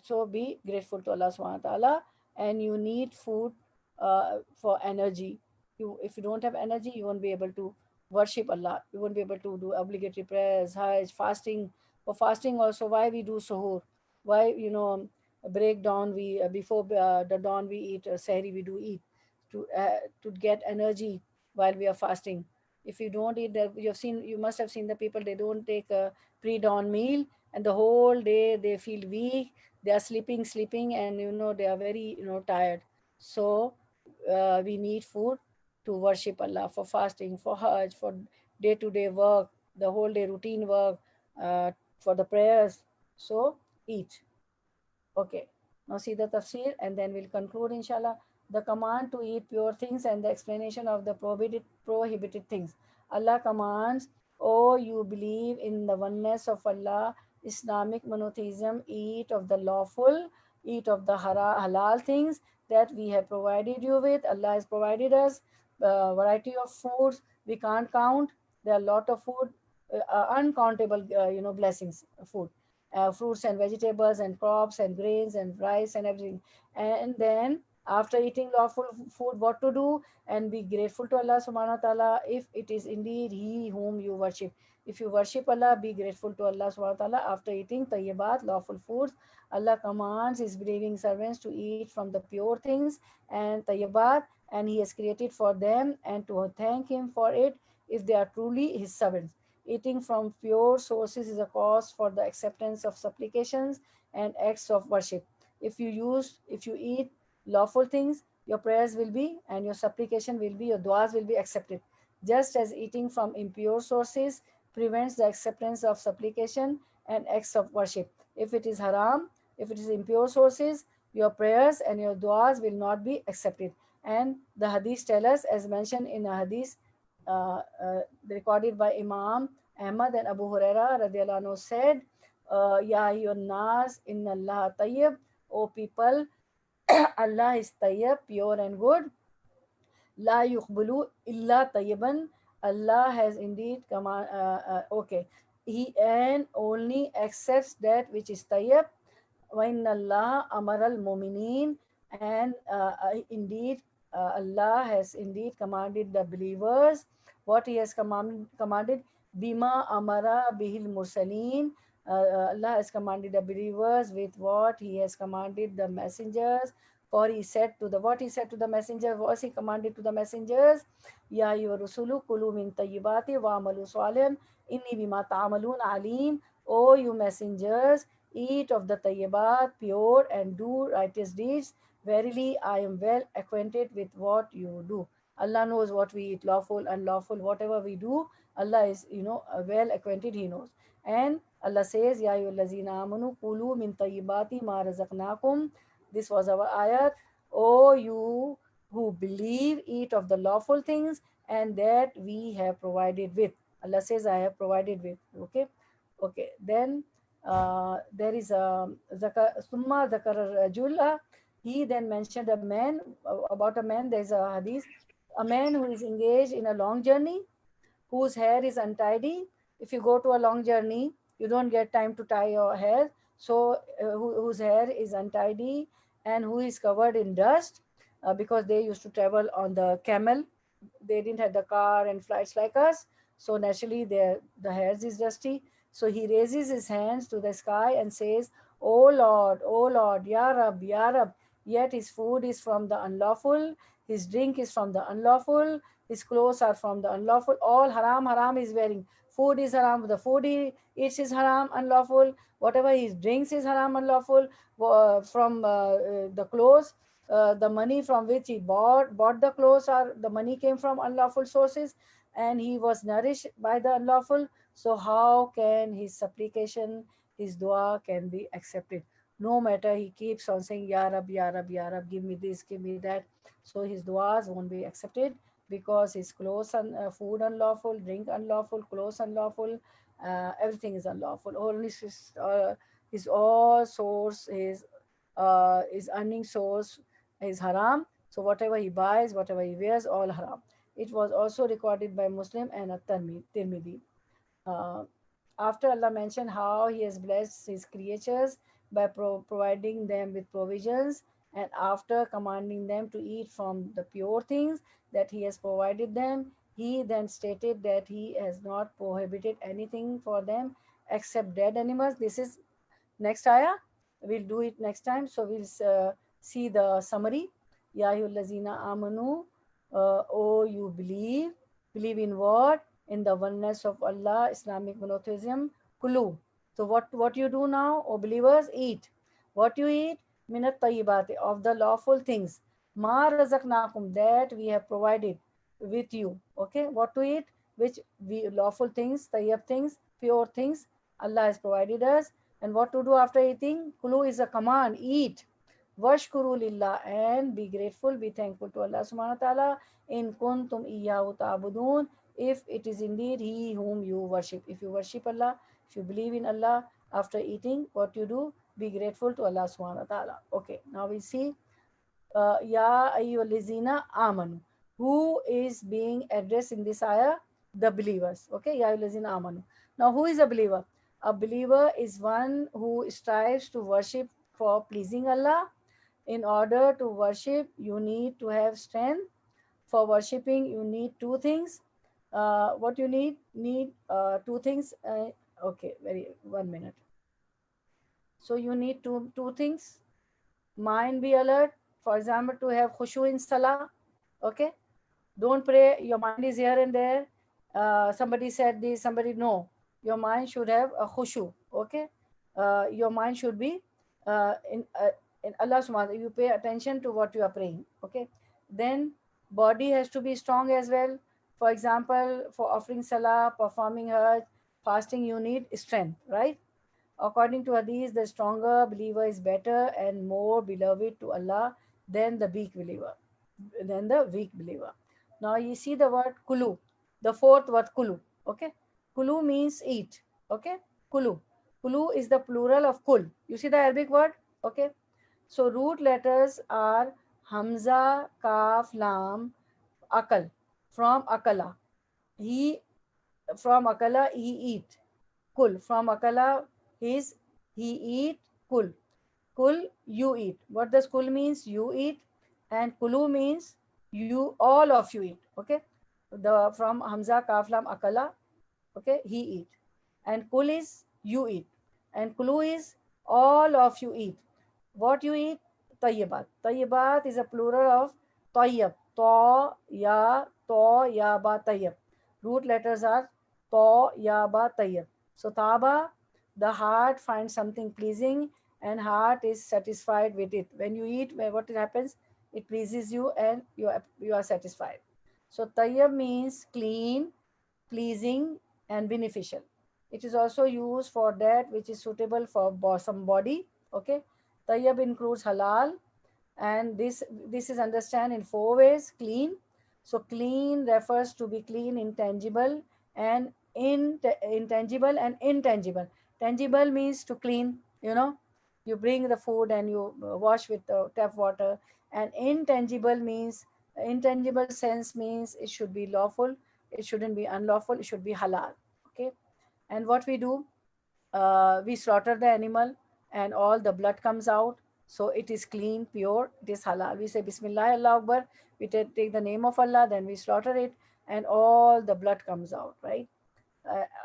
So be grateful to Allah subhanahu wa ta'ala. And you need food for energy. If you don't have energy, you won't be able to worship Allah. You won't be able to do obligatory prayers, hajj, fasting. For fasting also, why we do suhoor? Why, break dawn, we before the dawn we eat sahri, we do eat to get energy while we are fasting. If you don't eat, you must have seen the people, they don't take a pre-dawn meal, and the whole day they feel weak, they are sleeping, and they are very tired. So we need food to worship Allah, for fasting, for hajj, for day-to-day work, the whole day routine work, for the prayers. So eat. Okay. Now see the tafsir, and then we'll conclude inshallah. The command to eat pure things and the explanation of the prohibited things. Allah commands, "Oh, you believe in the oneness of Allah, Islamic monotheism, eat of the lawful, eat of the halal things that we have provided you with. Allah has provided us a variety of foods we can't count. There are a lot of food, uncountable, blessings, food, fruits and vegetables and crops and grains and rice and everything. And then after eating lawful food, what to do? And be grateful to Allah subhanahu wa ta'ala if it is indeed He whom you worship. If you worship Allah, be grateful to Allah subhanahu wa ta'ala after eating tayyibat, lawful foods. Allah commands His believing servants to eat from the pure things and tayyibat, and He has created for them, and to thank Him for it if they are truly His servants. Eating from pure sources is a cause for the acceptance of supplications and acts of worship. If you eat lawful things, your prayers will be, and your supplication will be, your duas will be accepted. Just as eating from impure sources prevents the acceptance of supplication and acts of worship. If it is haram, if it is impure sources, your prayers and your duas will not be accepted. And the hadith tell us, as mentioned in a hadith recorded by Imam Ahmad and Abu Huraira radiallahu anhu, said, Ya ayyuhan nas, inna Allah tayyib, O people, Allah is tayyib, pure and good. La yuqbalu illa tayyiban. Allah has indeed command. Okay, He and only accepts that which is tayyib. وَإِنَّ اللَّهَ أَمَرَ الْمُؤْمِنِينَ, and indeed Allah has indeed commanded the believers what He has commanded. Bima amara bihil mursaleen. Allah has commanded the believers with what He has commanded the messengers. For He said to the what He said to the messenger was He commanded to the messengers, Ya ayyuhar rusulu kulu min tayyibati wa amalu salihan inni bima ta'malun alim. O you messengers, eat of the tayyibat, pure, and do righteous deeds. Verily, I am well acquainted with what you do. Allah knows what we eat, lawful, unlawful, whatever we do. Allah is, well acquainted. He knows. And Allah says, Ya ayyuhallazina amanu kulu min tayyibati ma razaqnakum. This was our ayat. O you who believe, eat of the lawful things and that we have provided with. Allah says, I have provided with. Okay. Okay. Then there is a Summa Zakar Rajula. He then mentioned a man, about a man. There is a hadith, a man who is engaged in a long journey, whose hair is untidy. If you go to a long journey, you don't get time to tie your hair. So, whose hair is untidy and who is covered in dust, because they used to travel on the camel. They didn't have the car and flights like us. So, naturally, the hairs is dusty. So, he raises his hands to the sky and says, O Lord, Ya Rab, Ya Rab. Yet his food is from the unlawful, his drink is from the unlawful, his clothes are from the unlawful. All haram, haram is wearing. Food is haram. The food he eats is haram, unlawful. Whatever he drinks is haram, unlawful. From the clothes, the money from which he bought the clothes, are the money came from unlawful sources, and he was nourished by the unlawful. So how can his supplication, his dua can be accepted? No matter he keeps on saying, Ya Rab, Ya Rab, Ya Rab, give me this, give me that. So his duas won't be accepted, because his clothes and food unlawful, drink unlawful, clothes unlawful, everything is unlawful. Only his all source, his earning source is haram. So whatever he buys, whatever he wears, all haram. It was also recorded by Muslim and Tirmidhi. Uh, After Allah mentioned how He has blessed His creatures by providing them with provisions, and after commanding them to eat from the pure things that he has provided them, he then stated that he has not prohibited anything for them except dead animals. This is next ayah. We'll do it next time. So we'll see the summary. Ya ayyuhallazina amanu, oh you believe. Believe in what? In the oneness of Allah, Islamic monotheism. Kulu. So what you do now, oh believers, eat. What you eat? Minat tayyibati, of the lawful things. Ma razaqnakum, that we have provided with you. Okay, what to eat? Which we lawful things, tayyib things, pure things. Allah has provided us. And what to do after eating? Kulu is a command, eat. Washkuru lillah, and be grateful, be thankful to Allah subhanahu wa ta'ala. In kuntum iyyahu ta'budun, if it is indeed He whom you worship. If you worship Allah, if you believe in Allah, after eating, what you do? Be grateful to Allah subhanahu wa ta'ala. Okay, now we see Ya ayyuhallazina amanu. Who is being addressed in this ayah? The believers. Okay, Ya ayyuhallazina amanu. Now, who is a believer? A believer is one who strives to worship for pleasing Allah. In order to worship, you need to have strength. For worshipping, you need two things. What you need? Need two things. Okay, very 1 minute. So you need two things. Mind be alert. For example, to have khushu in salah. Okay, don't pray. Your mind is here and there. Somebody said this. Somebody no. Your mind should have a khushu. Okay, your mind should be in Allah Subhanahu. You pay attention to what you are praying. Okay, then body has to be strong as well. For example, for offering salah, performing hajj, fasting, you need strength, right? According to Hadith, the stronger believer is better and more beloved to Allah than the weak believer. Than the weak believer. Now you see the word kulu, the fourth word kulu. Okay, kulu means eat. Okay, kulu. Kulu is the plural of kul. You see the Arabic word. Okay, so root letters are hamza, kaf, lam, akal. From akala, he from akala he eat. Kul, from akala is he eat. Kul, kul, you eat. What does kul means? You eat. And kulu means you, all of you eat. Okay, the from hamza kaflam akala. Okay, he eat. And kul is you eat. And kulu is all of you eat. What you eat? Tayyibat. Tayyibat is a plural of tayyib. To ya ba tayyib. Root letters are to ya ba tayyib. So taba, the heart finds something pleasing and heart is satisfied with it. When you eat, what happens? It pleases you and you are satisfied. So tayyib means clean, pleasing, and beneficial. It is also used for that which is suitable for some body. Okay, tayyib includes halal, and this is understand in four ways. Clean. So clean refers to be clean, intangible, and intangible and intangible. Tangible means to clean. You bring the food and you wash with tap water. And intangible means, intangible sense means it should be lawful, it shouldn't be unlawful, it should be halal. Okay, and what we do, we slaughter the animal and all the blood comes out. So it is clean, pure, it is halal. We say Bismillah, Allah Akbar, we take the name of Allah, then we slaughter it and all the blood comes out, right?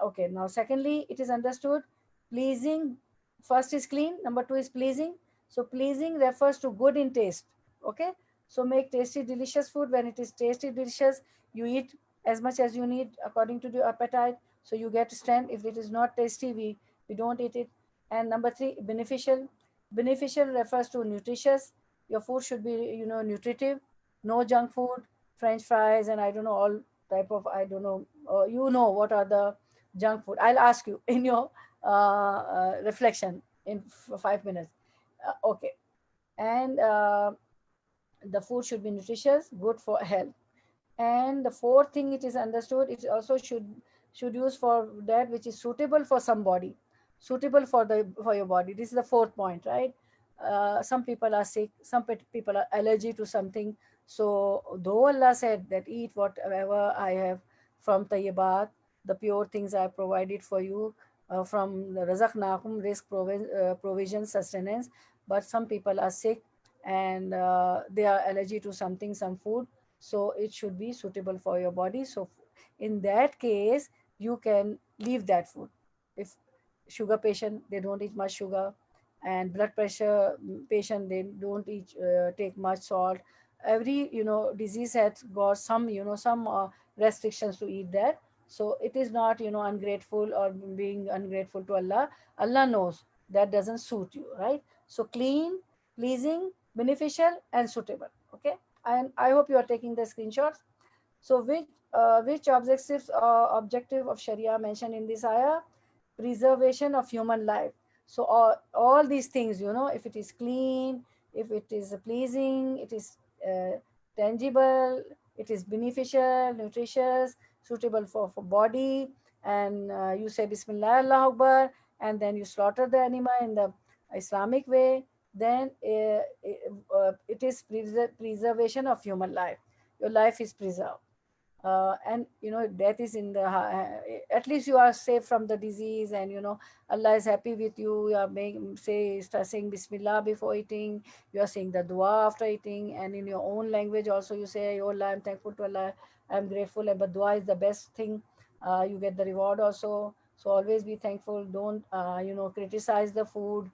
Okay, now secondly, it is understood pleasing. First is clean, number two is pleasing. So pleasing refers to good in taste. Okay, so make tasty, delicious food. When it is tasty, delicious, you eat as much as you need according to your appetite. So you get strength. If it is not tasty, we don't eat it. And number three, beneficial. Beneficial refers to nutritious. Your food should be, nutritive. No junk food, French fries, and I don't know all type of, I don't know. What are the junk food? I'll ask you in your reflection in 5 minutes. Okay, and the food should be nutritious, good for health. And the fourth thing, it is understood, it also should use for that which is suitable for some body, suitable for your body. This is the fourth point, right? Some people are sick, some people are allergic to something. So though Allah said that eat whatever I have from tayyibat, the pure things I provided for you, from the razaqnakum, risk provision, sustenance. But some people are sick and they are allergic to something, some food, so it should be suitable for your body. So in that case, you can leave that food. If sugar patient, they don't eat much sugar, and blood pressure patient, they don't eat take much salt. Every disease has got some some restrictions to eat that. So it is not ungrateful or being ungrateful to Allah. Allah knows that doesn't suit you, right? So clean, pleasing, beneficial, and suitable. Okay, and I hope you are taking the screenshots. So which objective of Sharia mentioned in this ayah? Preservation of human life. So all these things, if it is clean, if it is pleasing, it is tangible, it is beneficial, nutritious, suitable for body, and you say Bismillah Allah Akbar, and then you slaughter the animal in the Islamic way, then it is preservation of human life. Your life is preserved. And death is in the at least you are safe from the disease, and Allah is happy with you. You are start saying Bismillah before eating, you are saying the dua after eating, and in your own language also you say, oh Allah, I'm thankful to Allah, I'm grateful. But dua is the best thing. You get the reward also. So always be thankful. Don't criticize the food.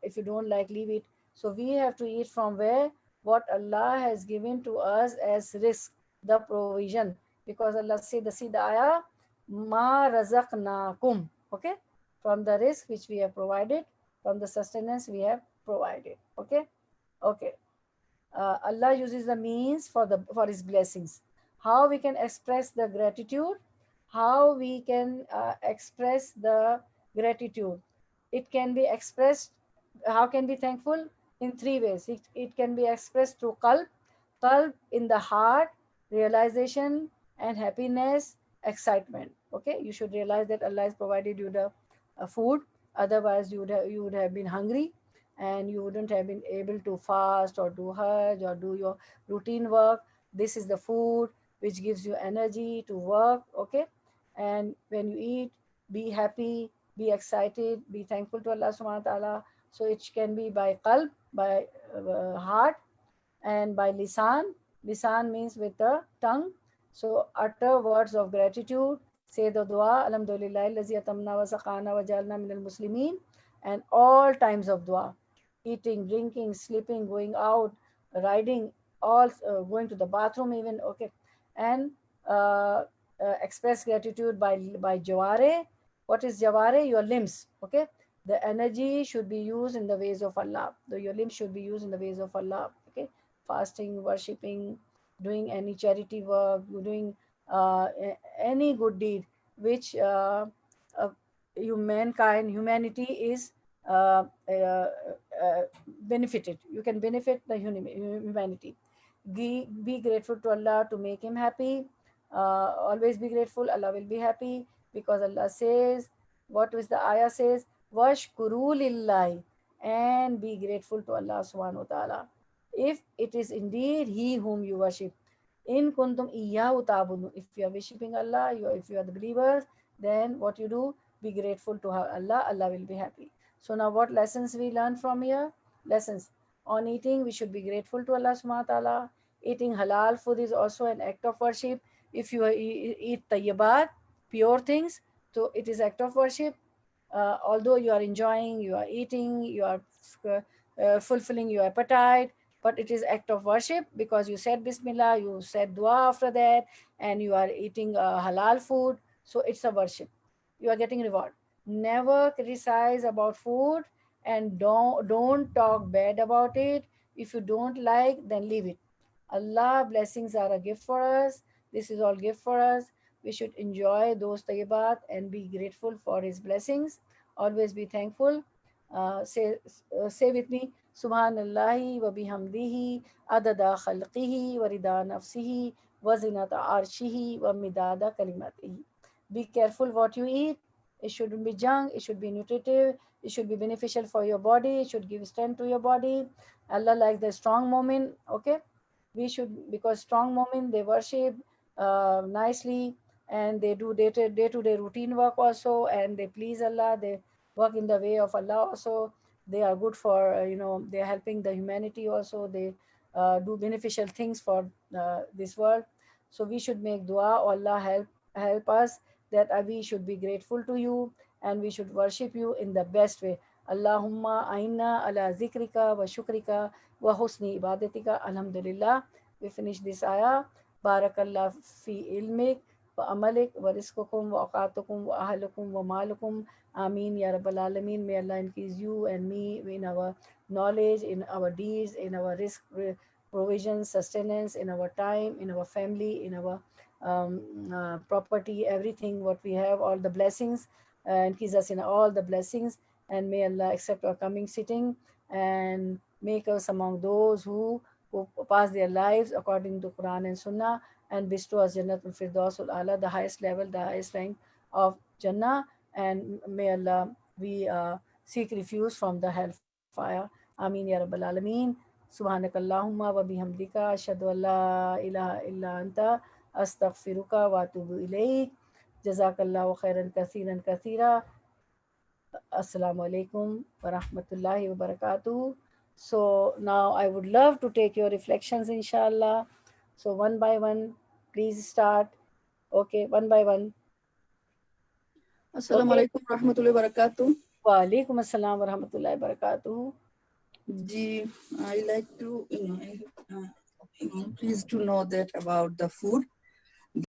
If you don't like, leave it. So we have to eat from where what Allah has given to us as risk, the provision. Because Allah said, the ayah, ma razaqnakum. Okay, from the risk which we have provided, from the sustenance we have provided. Okay, okay. Allah uses the means for his blessings. How we can express the gratitude? How we can express the gratitude? It can be expressed. How can be thankful? In three ways. It can be expressed through qalb in the heart, realization and happiness, excitement. Okay, you should realize that Allah has provided you the food. Otherwise, you would have been hungry, and you wouldn't have been able to fast or do hajj or do your routine work. This is the food which gives you energy to work. Okay, and when you eat, be happy, be excited, be thankful to Allah subhanahu wa ta'ala. So it can be by qalb, by heart, and by lisan. Lisan means with the tongue. So utter words of gratitude. Say the dua, Alhamdulillah, lazi atamna wa saqana wa jalna min al muslimin. And all times of dua. Eating, drinking, sleeping, going out, riding, all going to the bathroom even. Okay. And uh, express gratitude by jaware. What is jaware? Your limbs. Okay. The energy should be used in the ways of Allah. Your limbs should be used in the ways of Allah. Okay, fasting, worshipping, doing any charity work, doing any good deed which uh, humanity is uh, uh, uh, benefited. You can benefit the humanity. Be grateful to Allah to make him happy. Always be grateful. Allah will be happy, because Allah says, what is the ayah says? Washkuru lillahi, and be grateful to Allah subhanahu wa ta'ala. If it is indeed He whom you worship. In kuntum iyyahu ta'budun. If you are worshiping Allah, if you are the believers, then what you do? Be grateful to Allah. Allah will be happy. So now what lessons we learn from here? Lessons. On eating, we should be grateful to Allah subhanahu wa ta'ala. Eating halal food is also an act of worship. If you eat tayyibat, pure things, so it is act of worship. Although you are enjoying, you are eating, you are fulfilling your appetite, but it is act of worship, because you said Bismillah, you said dua after that, and you are eating halal food. So it's a worship. You are getting reward. Never criticize about food, and don't talk bad about it. If you don't like, then leave it. Allah blessings are a gift for us. This is all gift for us. We should enjoy those tayyibat and be grateful for His blessings. Always be thankful. Say with me, Subhanallahi wa bihamdihi, adada khalqihi wa rida nafsihi, wa zinata arshihi wa midada kalimatihi. Be careful what you eat. It shouldn't be junk. It should be nutritive. It should be beneficial for your body. It should give strength to your body. Allah likes the strong moment. Okay, we should, because strong moment they worship nicely, and they do day-to-day routine work also, and they please Allah, they work in the way of Allah also. They are good for, they are helping the humanity also. They do beneficial things for this world. So we should make dua, "Oh Allah, help us that we should be grateful to you, and we should worship you in the best way. Allahumma aina ala zikrika wa shukrika wa husni ibadatika." Alhamdulillah, we finish this ayah. Barakallah fi ilmik wa amalik wa rizqukum wa awqatukum wa ahlukum wa malukum. Ameen ya Rabbal Alameen. May Allah increase you and me in our knowledge, in our deeds, in our risk provision, sustenance, in our time, in our family, in our property, everything what we have, all the blessings, increase us in all the blessings. And may Allah accept our coming sitting and make us among those who pass their lives according to Quran and Sunnah, and bestow us Jannatul Firdausul Ala, the highest level, the highest rank of Jannah. And may Allah, we seek refuge from the hellfire. Ameen ya Rabbal Alameen. سبحانك اللهم وبحمدك أشهد أن لا إله إلا أنت أستغفرك وأتوب إليك. جزاك الله خيرا كثيرا كثيرا. Assalamu alaikum wa rahmatullahi wa barakatuh. So now I would love to take your reflections, inshallah. So one by one, please start. Okay, one by one. Assalamu alaikum warahmatullahi wabarakatuh. Wa alaikum assalam wa rahmatullahi wa barakatuh. I like to, pleased to know that about the food.